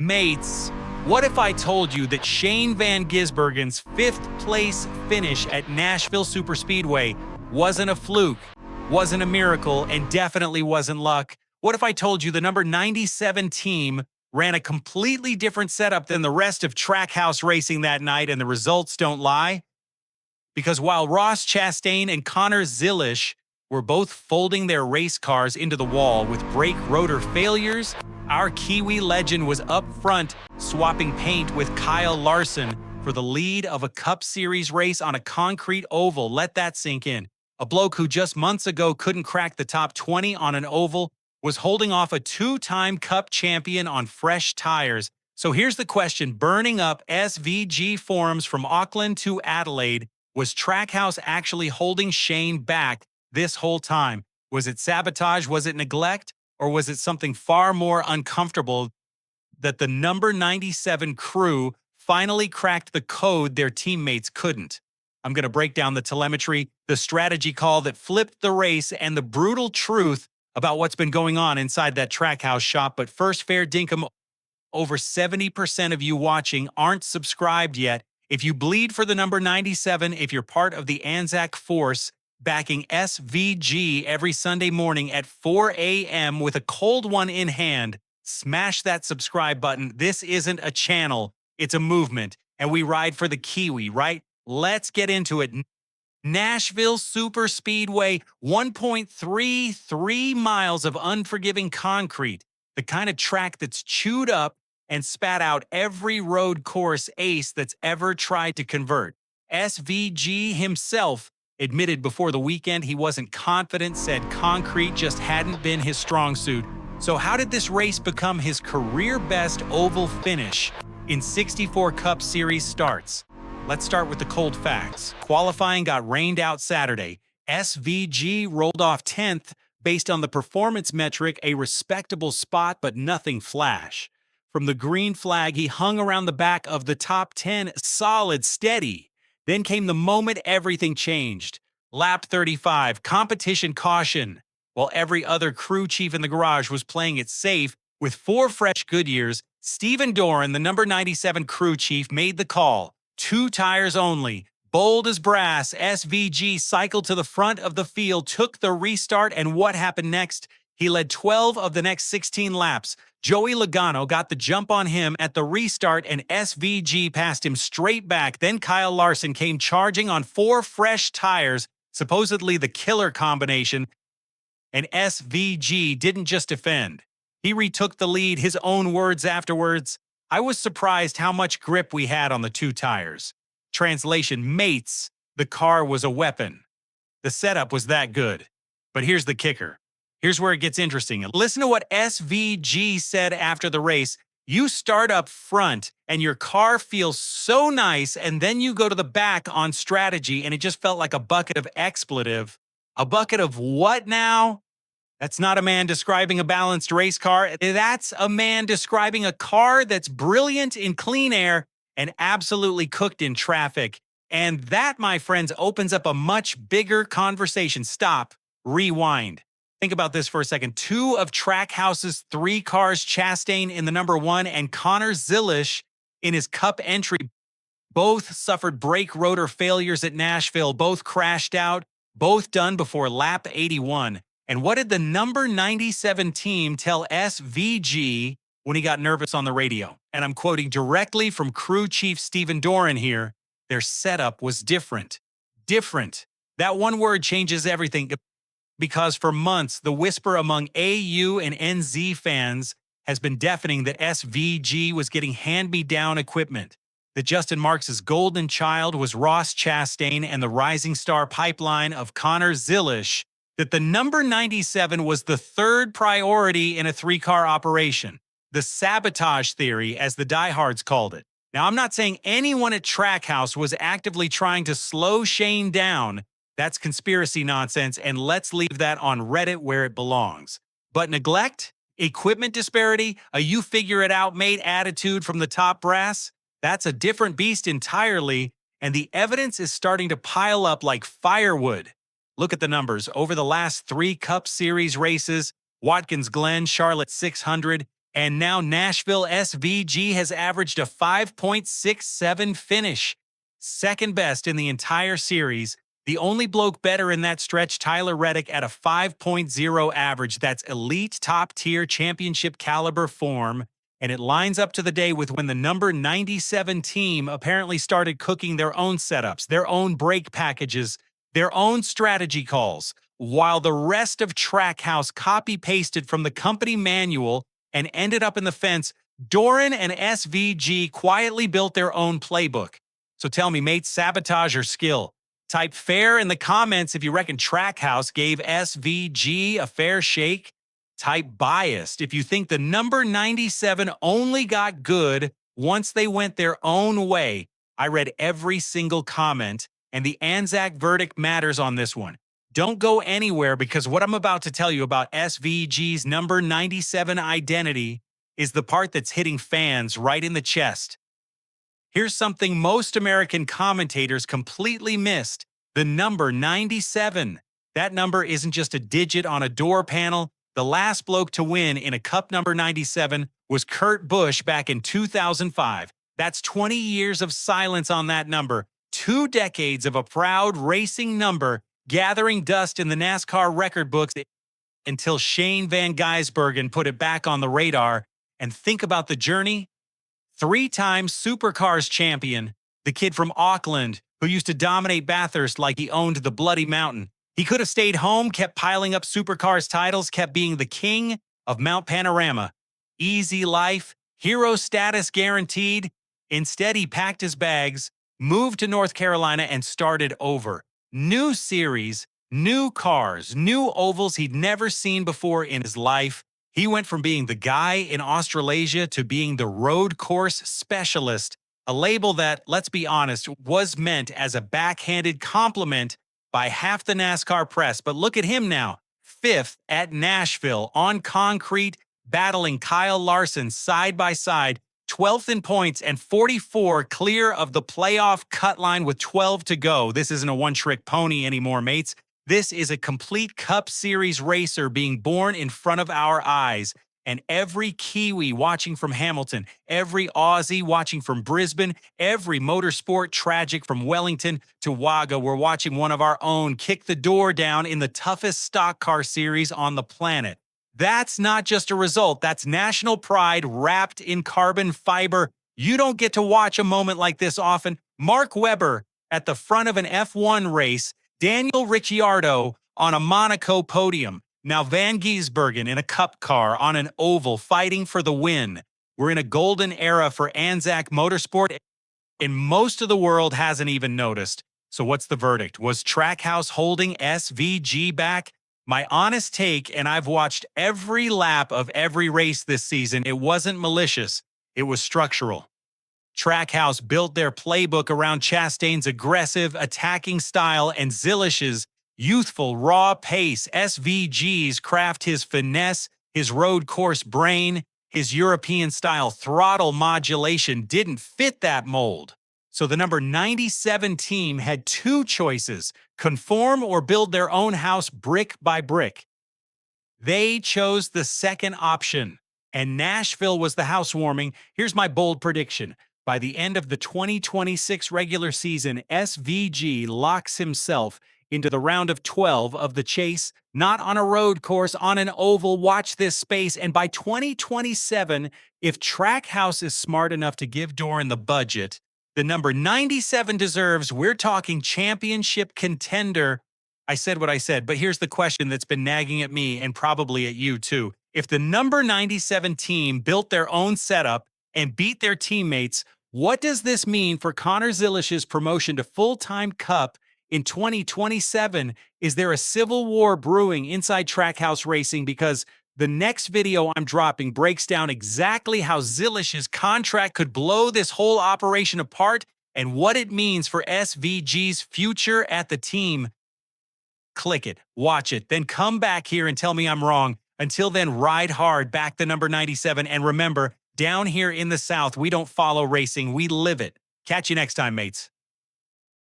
Mates, what if I told you that Shane van Gisbergen's 5th place finish at Nashville Superspeedway wasn't a fluke, wasn't a miracle, and definitely wasn't luck? What if I told you the number 97 team ran a completely different setup than the rest of Trackhouse Racing that night, and the results don't lie? Because while Ross Chastain and Connor Zilisch were both folding their race cars into the wall with brake rotor failures, our Kiwi legend was up front swapping paint with Kyle Larson for the lead of a Cup Series race on a concrete oval. Let that sink in. A bloke who just months ago couldn't crack the top 20 on an oval was holding off a 2-time Cup champion on fresh tires. So here's the question burning up SVG forums from Auckland to Adelaide. Was Trackhouse actually holding Shane back this whole time? Was it sabotage? Was it neglect? Or was it something far more uncomfortable that the number 97 crew finally cracked the code their teammates couldn't? I'm going to break down the telemetry, the strategy call that flipped the race, and the brutal truth about what's been going on inside that Trackhouse shop. But first, fair dinkum, over 70% of you watching aren't subscribed yet. If you bleed for the number 97, if you're part of the ANZAC force, backing SVG every Sunday morning at 4 a.m. with a cold one in hand, smash that subscribe button. This isn't a channel, it's a movement, and we ride for the Kiwi, right? Let's get into it. Nashville Superspeedway, 1.33 miles of unforgiving concrete, the kind of track that's chewed up and spat out every road course ace that's ever tried to convert. SVG himself admitted before the weekend he wasn't confident, said concrete just hadn't been his strong suit. So how did this race become his career-best oval finish in 64 Cup Series starts? Let's start with the cold facts. Qualifying got rained out Saturday. SVG rolled off 10th based on the performance metric, a respectable spot but nothing flash. From the green flag, he hung around the back of the top 10, solid, steady. Then came the moment everything changed. Lap 35, competition caution. While every other crew chief in the garage was playing it safe with 4 fresh Goodyears, Stephen Doran, the number 97 crew chief, made the call. 2 tires only. Bold as brass, SVG cycled to the front of the field, took the restart, and what happened next? He led 12 of the next 16 laps. Joey Logano got the jump on him at the restart, and SVG passed him straight back. Then Kyle Larson came charging on 4 fresh tires, supposedly the killer combination, and SVG didn't just defend. He retook the lead, his own words afterwards. I was surprised how much grip we had on the 2 tires. Translation, mates, the car was a weapon. The setup was that good. But here's the kicker. Here's where it gets interesting. Listen to what SVG said after the race. You start up front and your car feels so nice, and then you go to the back on strategy and it just felt like a bucket of expletive. A bucket of what now? That's not a man describing a balanced race car. That's a man describing a car that's brilliant in clean air and absolutely cooked in traffic. And that, my friends, opens up a much bigger conversation. Stop. Rewind. Think about this for a second. 2 of Trackhouse's 3 cars, Chastain in the number 1 and Connor Zilisch in his Cup entry, both suffered brake rotor failures at Nashville. Both crashed out, both done before lap 81. And what did the number 97 team tell SVG when he got nervous on the radio? And I'm quoting directly from crew chief Stephen Doran here. Their setup was different. Different. That one word changes everything. Because for months, the whisper among AU and NZ fans has been deafening that SVG was getting hand-me-down equipment, that Justin Marks' golden child was Ross Chastain and the rising star pipeline of Connor Zilisch, that the number 97 was the 3rd priority in a 3-car operation, the sabotage theory, as the diehards called it. Now, I'm not saying anyone at Trackhouse was actively trying to slow Shane down. That's conspiracy nonsense, and let's leave that on Reddit where it belongs. But neglect, equipment disparity, a you-figure-it-out mate attitude from the top brass, that's a different beast entirely, and the evidence is starting to pile up like firewood. Look at the numbers. Over the last 3 Cup Series races, Watkins Glen, Charlotte 600, And now Nashville SVG has averaged a 5.67 finish, second best in the entire series. The only bloke better in that stretch, Tyler Reddick, at a 5.0 average. That's elite top-tier championship caliber form. And it lines up to the day with when the number 97 team apparently started cooking their own setups, their own brake packages, their own strategy calls, while the rest of Trackhouse copy-pasted from the company manual and ended up in the fence. Doran and SVG quietly built their own playbook. So tell me, mates, sabotage or skill? Type fair in the comments if you reckon Trackhouse gave SVG a fair shake. Type biased if you think the number 97 only got good once they went their own way. I read every single comment, and the ANZAC verdict matters on this one. Don't go anywhere, because what I'm about to tell you about SVG's number 97 identity is the part that's hitting fans right in the chest. Here's something most American commentators completely missed: the number 97. That number isn't just a digit on a door panel. The last bloke to win in a Cup number 97 was Kurt Busch back in 2005. That's 20 years of silence on that number, 2 decades of a proud racing number gathering dust in the NASCAR record books until Shane van Gisbergen put it back on the radar. And think about the journey. 3-time Supercars champion, the kid from Auckland who used to dominate Bathurst like he owned the Bloody Mountain. He could have stayed home, kept piling up Supercars titles, kept being the king of Mount Panorama. Easy life, hero status guaranteed. Instead, he packed his bags, moved to North Carolina, and started over. New series, new cars, new ovals he'd never seen before in his life. He went from being the guy in Australasia to being the road course specialist, a label that, let's be honest, was meant as a backhanded compliment by half the NASCAR press. But look at him now, 5th at Nashville on concrete, battling Kyle Larson side by side, 12th in points and 44 clear of the playoff cut line with 12 to go. This isn't a one-trick pony anymore, mates. This is a complete Cup Series racer being born in front of our eyes. And every Kiwi watching from Hamilton, every Aussie watching from Brisbane, every motorsport tragic from Wellington to Wagga, we're watching one of our own kick the door down in the toughest stock car series on the planet. That's not just a result, that's national pride wrapped in carbon fiber. You don't get to watch a moment like this often. Mark Webber at the front of an F1 race, Daniel Ricciardo on a Monaco podium. Now Van Gisbergen in a cup car on an oval fighting for the win. We're in a golden era for ANZAC motorsport, and most of the world hasn't even noticed. So what's the verdict? Was Trackhouse holding SVG back? My honest take, and I've watched every lap of every race this season, it wasn't malicious, it was structural. Trackhouse built their playbook around Chastain's aggressive, attacking style and Zillish's youthful, raw pace. SVG's craft his finesse, his road course brain, his European-style throttle modulation didn't fit that mold. So the number 97 team had 2 choices: conform or build their own house brick by brick. They chose the second option, and Nashville was the housewarming. Here's my bold prediction. By the end of the 2026 regular season, SVG locks himself into the round of 12 of the chase, not on a road course, on an oval. Watch this space. And by 2027, if Trackhouse is smart enough to give Doran the budget the number 97 deserves, we're talking championship contender. I said what I said, but here's the question that's been nagging at me and probably at you too. If the number 97 team built their own setup and beat their teammates, what does this mean for Connor Zillish's promotion to full-time Cup in 2027? Is there a civil war brewing inside Trackhouse Racing? Because the next video I'm dropping breaks down exactly how Zillish's contract could blow this whole operation apart and what it means for SVG's future at the team. Click it, watch it, then come back here and tell me I'm wrong. Until then, ride hard, back the number 97, and remember, down here in the South, we don't follow racing, we live it. Catch you next time, mates.